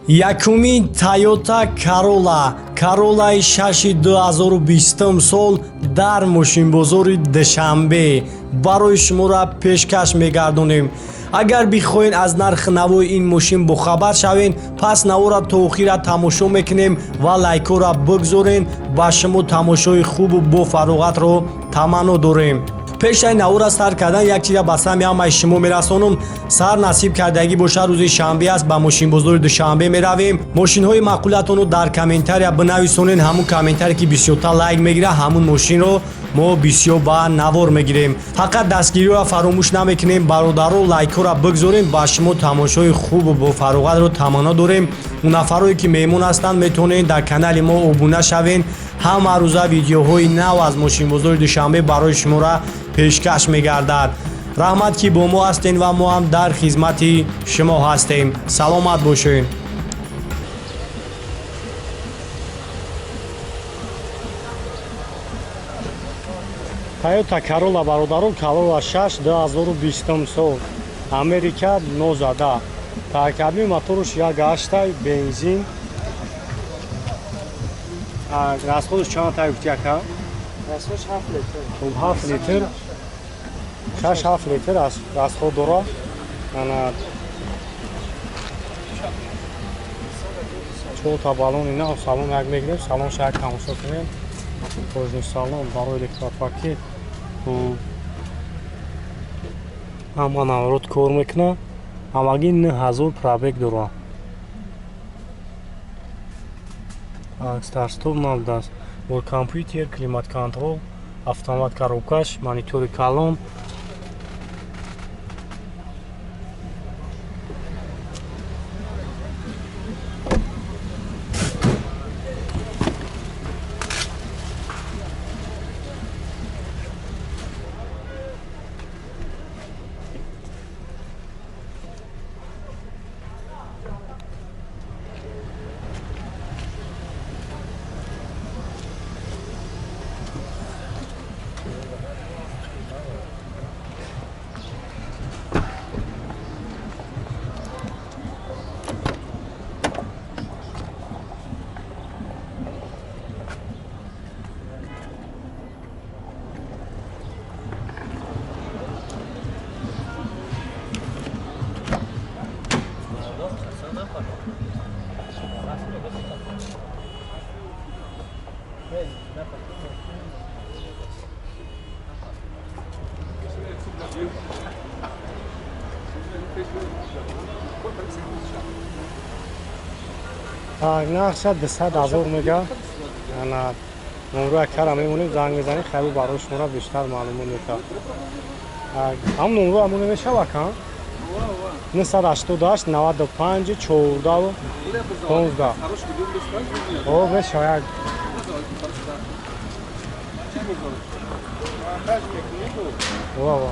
Якуми Toyota Corolla 6 2020 сол дар мошинбозори Душанбе барои шуморо пешкаш мегардонем. Агар бихоҳед аз нархи навои ин мошин бохабар шавед, пас навора то охира тамошо мекунем ва лайкора бигзорен. ба шумо тамошои хубу бо фароғатро таманно дорем. пешаи навора сар кардан як чиза ба сами ҳамаи шумо мерасонам. сар насиб кардагӣ боша рӯзи шанбе аст, ба мошинбозори Душанбе меравем. мошинҳои маъқулатонро дар комментария бинависонед. ҳамун комментаре ки бисёртар лайк мегира, ҳамун мошинро мо бисёр ба навор мегирем. фақат дастгириро фаромӯш намекунем. бародаро лайкора бигзорем. ба шумо тамошои хубу бо фароғатро таманно дорем. нафарое ки меҳмон ҳастанд метавонед дар канали мо обуна шавед. ҳама рӯза видеоҳои нав аз мошинбозори Душанбе барои шуморо пешкаш мегардад. раҳмат ки бо мо ҳастед ва мо ҳам дар хизмати шумо ҳастем. саломат бошед. Toyota Corolla бародарон, Corolla 6 2020 сол. Америка нозада. Таркаби моторш 1.8 бензин. расходш чанд та гуфтияка? расходш 7 литр. 7 литр. 6-7 литр аст расход дора. Ана чота балон ина салон як мегирем, салон шак тамошо кунем. Кожни салон барои электропакет. ҳама наворот кор мекуна. ҳамагӣ 9000 пробег дора. старт-стоп навдаст. бо компютер, климат контрол, автомат коробкаш, монитори калон. нақша 200,000 мега. ана номеро кара мемонем, занг мезанем, хайбу барои шуморо бештар маълумот мекунад. ҳамун номеро ҳамон мешавад ка 988 95 14 15. о мешавад. ва